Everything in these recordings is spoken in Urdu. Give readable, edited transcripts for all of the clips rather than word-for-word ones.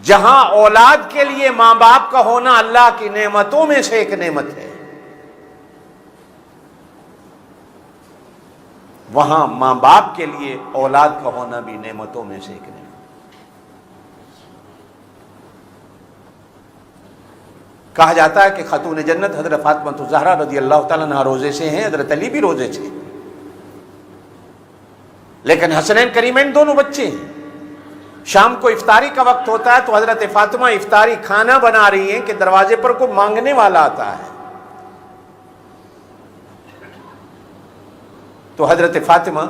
جہاں اولاد کے لیے ماں باپ کا ہونا اللہ کی نعمتوں میں سے ایک نعمت ہے، وہاں ماں باپ کے لیے اولاد کا ہونا بھی نعمتوں میں سے ایک نعمت۔ کہا جاتا ہے کہ خاتون جنت حضرت فاطمہ الزہرا رضی اللہ تعالیٰ عنہا روزے سے ہیں، حضرت علی بھی روزے سے ہیں، لیکن حسنین کریمین دونوں بچے ہیں۔ شام کو افطاری کا وقت ہوتا ہے تو حضرت فاطمہ افطاری کھانا بنا رہی ہیں کہ دروازے پر کوئی مانگنے والا آتا ہے، تو حضرت فاطمہ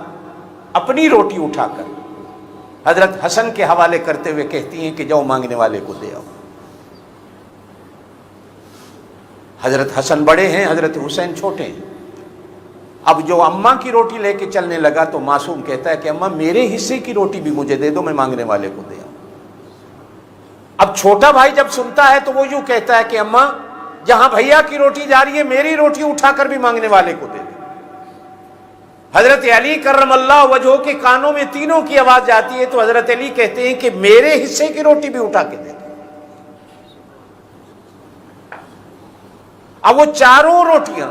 اپنی روٹی اٹھا کر حضرت حسن کے حوالے کرتے ہوئے کہتی ہیں کہ جاؤ مانگنے والے کو دے آؤ۔ حضرت حسن بڑے ہیں، حضرت حسین چھوٹے ہیں۔ اب جو اماں کی روٹی لے کے چلنے لگا تو معصوم کہتا ہے کہ اماں میرے حصے کی روٹی بھی مجھے دے دو، میں مانگنے والے کو دے آؤں۔ اب چھوٹا بھائی جب سنتا ہے تو وہ یوں کہتا ہے کہ اماں جہاں بھیا کی روٹی جا رہی ہے میری روٹی اٹھا کر بھی مانگنے والے کو دے دو۔ حضرت علی کرم اللہ وجہہ کے کانوں میں تینوں کی آواز جاتی ہے تو حضرت علی کہتے ہیں کہ میرے حصے کی روٹی بھی اٹھا کے دے دو۔ اب وہ چاروں روٹیاں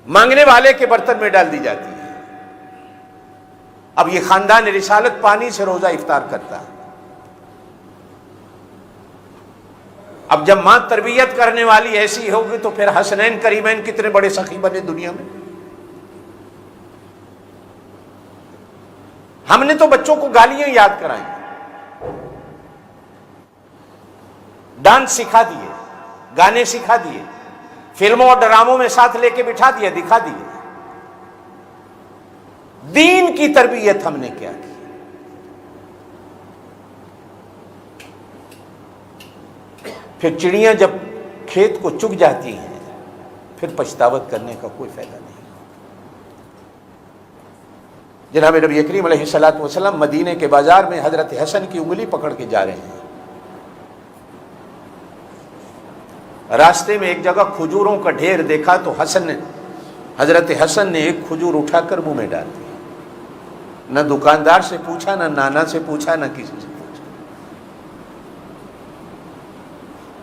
مانگنے والے کے برتن میں ڈال دی جاتی ہیں۔ اب یہ خاندان رسالت پانی سے روزہ افطار کرتا ہے۔ اب جب ماں تربیت کرنے والی ایسی ہوگی تو پھر حسنین کریمین کتنے بڑے سخی بنے دنیا میں۔ ہم نے تو بچوں کو گالیاں یاد کرائیں، ڈانس سکھا دیے، گانے سکھا دیے، فلموں اور ڈراموں میں ساتھ لے کے بٹھا دیا، دکھا دیے۔ دین کی تربیت ہم نے کیا کی؟ پھر چڑیاں جب کھیت کو چگ جاتی ہیں پھر پچھتاوت کرنے کا کوئی فائدہ نہیں۔ جناب نبی کریم علیہ الصلوۃ والسلام مدینے کے بازار میں حضرت حسن کی انگلی پکڑ کے جا رہے ہیں، راستے میں ایک جگہ کھجوروں کا ڈھیر دیکھا تو حضرت حسن نے ایک کھجور اٹھا کر منہ میں ڈال دی، نہ دکاندار سے پوچھا، نہ نانا سے پوچھا، نہ کسی سے پوچھا۔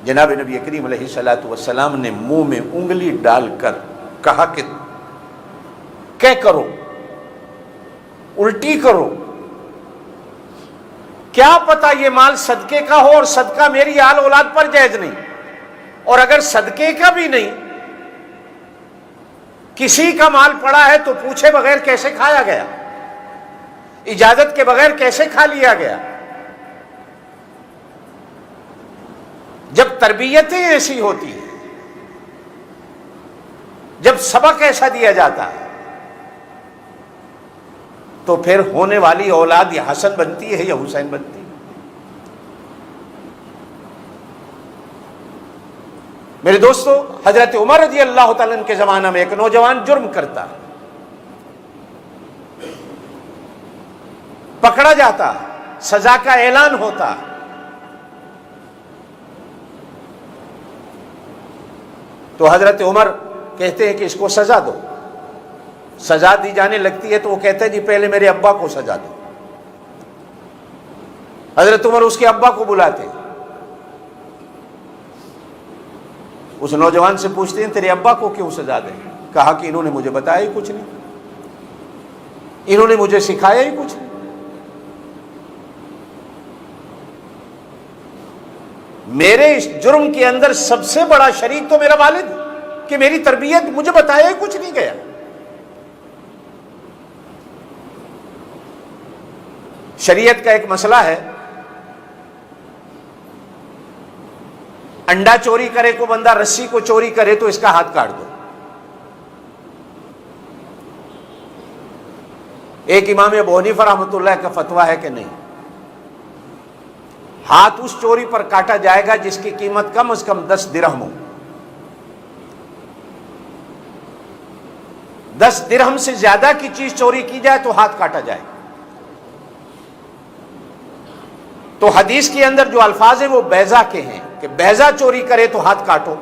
جناب نبی کریم علیہ الصلوۃ والسلام نے منہ میں انگلی ڈال کر کہا کہ کیا کرو، الٹی کرو، کیا پتا یہ مال صدقے کا ہو اور صدقہ میری آل اولاد پر جائز نہیں، اور اگر صدقے کا بھی نہیں کسی کا مال پڑا ہے تو پوچھے بغیر کیسے کھایا گیا، اجازت کے بغیر کیسے کھا لیا گیا۔ جب تربیتیں ایسی ہوتی ہیں، جب سبق ایسا دیا جاتا ہے تو پھر ہونے والی اولاد یا حسن بنتی ہے یا حسین بنتی ہے۔ میرے دوستو، حضرت عمر رضی اللہ تعالیٰ عنہ کے زمانہ میں ایک نوجوان جرم کرتا، پکڑا جاتا، سزا کا اعلان ہوتا، تو حضرت عمر کہتے ہیں کہ اس کو سزا دو۔ سزا دی جانے لگتی ہے تو وہ کہتے ہیں جی پہلے میرے ابا کو سزا دو۔ حضرت عمر اس کے ابا کو بلاتے، اس نوجوان سے پوچھتے ہیں تیرے ابا کو کیوں سزا دیں؟ کہا کہ انہوں نے مجھے بتایا ہی کچھ نہیں، انہوں نے مجھے سکھایا ہی کچھ نہیں۔ میرے اس جرم کے اندر سب سے بڑا شریک تو میرا والد کہ میری تربیت مجھے بتایا ہی کچھ نہیں گیا۔ شریعت کا ایک مسئلہ ہے، انڈا چوری کرے کو بندہ رسی کو چوری کرے تو اس کا ہاتھ کاٹ دو۔ ایک امام ابو حنیفہ رحمۃ اللہ کا فتویٰ ہے کہ نہیں، ہاتھ اس چوری پر کاٹا جائے گا جس کی قیمت کم از کم 10 درہم ہو۔ 10 درہم سے زیادہ کی چیز چوری کی جائے تو ہاتھ کاٹا جائے۔ تو حدیث کے اندر جو الفاظ ہیں وہ بیضہ کے ہیں کہ بیضہ چوری کرے تو ہاتھ کاٹو۔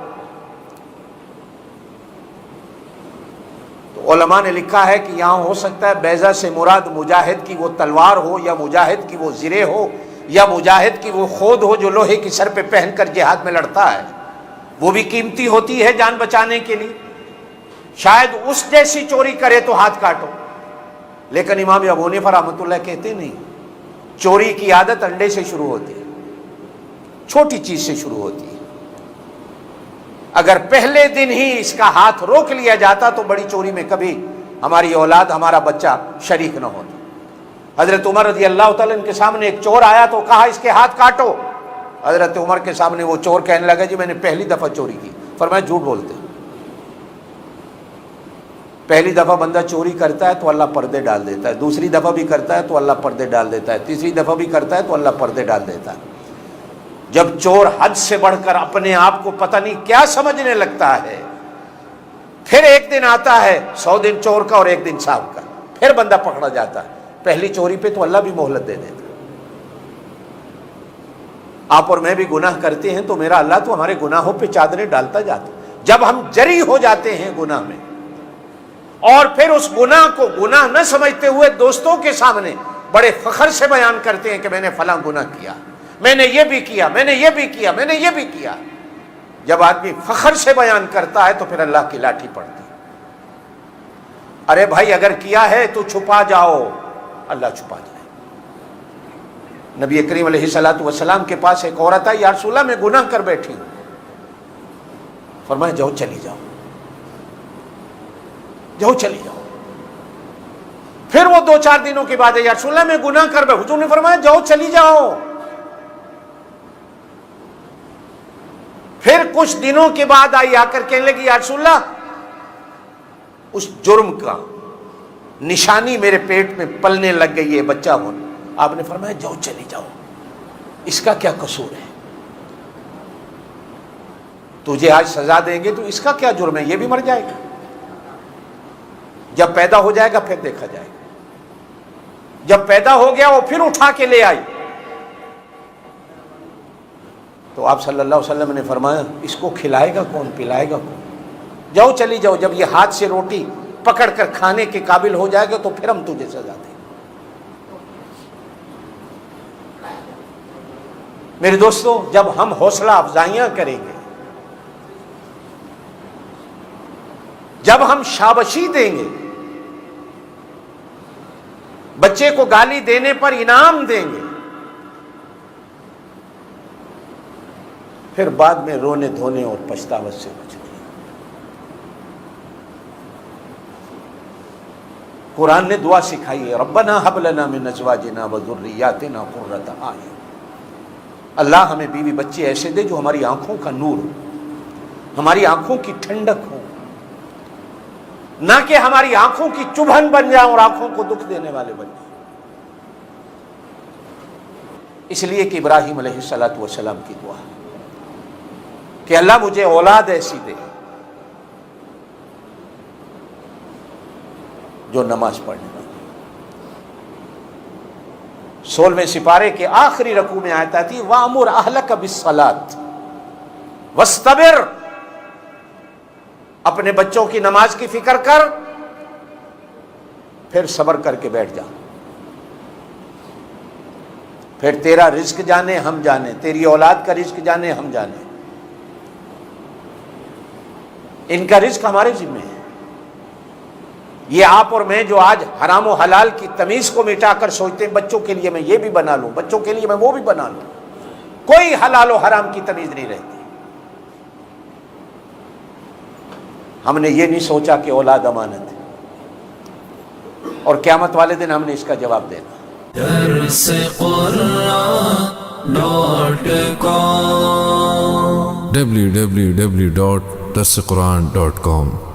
تو علماء نے لکھا ہے کہ یہاں ہو سکتا ہے بیضہ سے مراد مجاہد کی وہ تلوار ہو یا مجاہد کی وہ زرہ ہو یا مجاہد کی وہ خود ہو جو لوہے کی سر پہ پہن کر جہاد میں لڑتا ہے، وہ بھی قیمتی ہوتی ہے جان بچانے کے لیے، شاید اس جیسی چوری کرے تو ہاتھ کاٹو۔ لیکن امام ابو حنیفہ رحمۃ اللہ کہتے نہیں، چوری کی عادت انڈے سے شروع ہوتی ہے، چھوٹی چیز سے شروع ہوتی ہے۔ اگر پہلے دن ہی اس کا ہاتھ روک لیا جاتا تو بڑی چوری میں کبھی ہماری اولاد، ہمارا بچہ شریک نہ ہوتا۔ حضرت عمر رضی اللہ تعالیٰ عنہ کے سامنے ایک چور آیا تو کہا اس کے ہاتھ کاٹو۔ حضرت عمر کے سامنے وہ چور کہنے لگا جی میں نے پہلی دفعہ چوری کی۔ فرمایا جھوٹ بولتے، پہلی دفعہ بندہ چوری کرتا ہے تو اللہ پردے ڈال دیتا ہے، دوسری دفعہ بھی کرتا ہے تو اللہ پردے ڈال دیتا ہے، تیسری دفعہ بھی کرتا ہے تو اللہ پردے ڈال دیتا ہے۔ جب چور حد سے بڑھ کر اپنے آپ کو پتہ نہیں کیا سمجھنے لگتا ہے، پھر ایک دن آتا ہے 100 دن چور کا اور ایک دن صاحب کا، پھر بندہ پکڑا جاتا ہے۔ پہلی چوری پہ تو اللہ بھی مہلت دے دیتا ہے۔ آپ اور میں بھی گناہ کرتے ہیں تو میرا اللہ تو ہمارے گناہوں پہ چادریں ڈالتا جاتا ہے۔ جب ہم جری ہو جاتے ہیں گناہ میں اور پھر اس گناہ کو گناہ نہ سمجھتے ہوئے دوستوں کے سامنے بڑے فخر سے بیان کرتے ہیں کہ میں نے فلاں گناہ کیا، میں نے یہ بھی کیا، میں نے یہ بھی کیا، میں نے یہ بھی کیا۔ جب آدمی فخر سے بیان کرتا ہے تو پھر اللہ کی لاٹھی پڑتی ہے۔ ارے بھائی اگر کیا ہے تو چھپا جاؤ، اللہ چھپا جائے۔ نبی کریم علیہ الصلوۃ والسلام کے پاس ایک عورت آئی، یا رسول اللہ میں گناہ کر بیٹھی ہوں۔ فرمایا جاؤ چلی جاؤ، جاؤ چلی جاؤ۔ پھر وہ 2-4 دنوں کے بعد یا رسول اللہ میں گناہ کر بیٹھی، حضور نے فرمایا جاؤ چلی جاؤ۔ پھر کچھ دنوں کے بعد آئی، آ کر کہنے لگی یا رسول اللہ اس جرم کا نشانی میرے پیٹ میں پلنے لگ گئی ہے، بچہ ہونا۔ آپ نے فرمایا جاؤ چلی جاؤ، اس کا کیا قصور ہے؟ تجھے آج سزا دیں گے تو اس کا کیا جرم ہے؟ یہ بھی مر جائے گا، جب پیدا ہو جائے گا پھر دیکھا جائے گا۔ جب پیدا ہو گیا وہ پھر اٹھا کے لے آئی تو آپ صلی اللہ علیہ وسلم نے فرمایا اس کو کھلائے گا کون، پلائے گا کون؟ جاؤ چلی جاؤ، جب یہ ہاتھ سے روٹی پکڑ کر کھانے کے قابل ہو جائے گا تو پھر ہم تجھے سزا دیں گے۔ میرے دوستو، جب ہم حوصلہ افزائیاں کریں گے، جب ہم شاباشی دیں گے، بچے کو گالی دینے پر انعام دیں گے، پھر بعد میں رونے دھونے اور پچھتاوت سے بچیں گے۔ قرآن نے دعا سکھائی ہے، ربنا ہب لنا من ازواجنا وذریاتنا قرۃ اعین۔ اللہ ہمیں بیوی بچے ایسے دے جو ہماری آنکھوں کا نور ہو، ہماری آنکھوں کی ٹھنڈک ہو، نہ کہ ہماری آنکھوں کی چبھن بن جائیں اور آنکھوں کو دکھ دینے والے بن جائیں۔ اس لیے کہ ابراہیم علیہ الصلوۃ والسلام کی دعا کہ اللہ مجھے اولاد ایسی دے جو نماز پڑھنے والی۔ 16ویں سپارے کے آخری رکوع میں آیت آتی وَأْمُرْ أَهْلَكَ بِالصَّلَاةِ وَاسْتَبِرْ، اپنے بچوں کی نماز کی فکر کر، پھر صبر کر کے بیٹھ جا۔ پھر تیرا رزق جانے ہم جانے، تیری اولاد کا رزق جانے ہم جانے، ان کا رزق ہمارے ذمہ ہے۔ یہ آپ اور میں جو آج حرام و حلال کی تمیز کو مٹا کر سوچتے ہیں بچوں کے لیے میں یہ بھی بنا لوں، بچوں کے لیے میں وہ بھی بنا لوں، کوئی حلال و حرام کی تمیز نہیں رہتی۔ ہم نے یہ نہیں سوچا کہ اولاد امانت ہے اور قیامت والے دن ہم نے اس کا جواب دینا۔ www.darsequran.com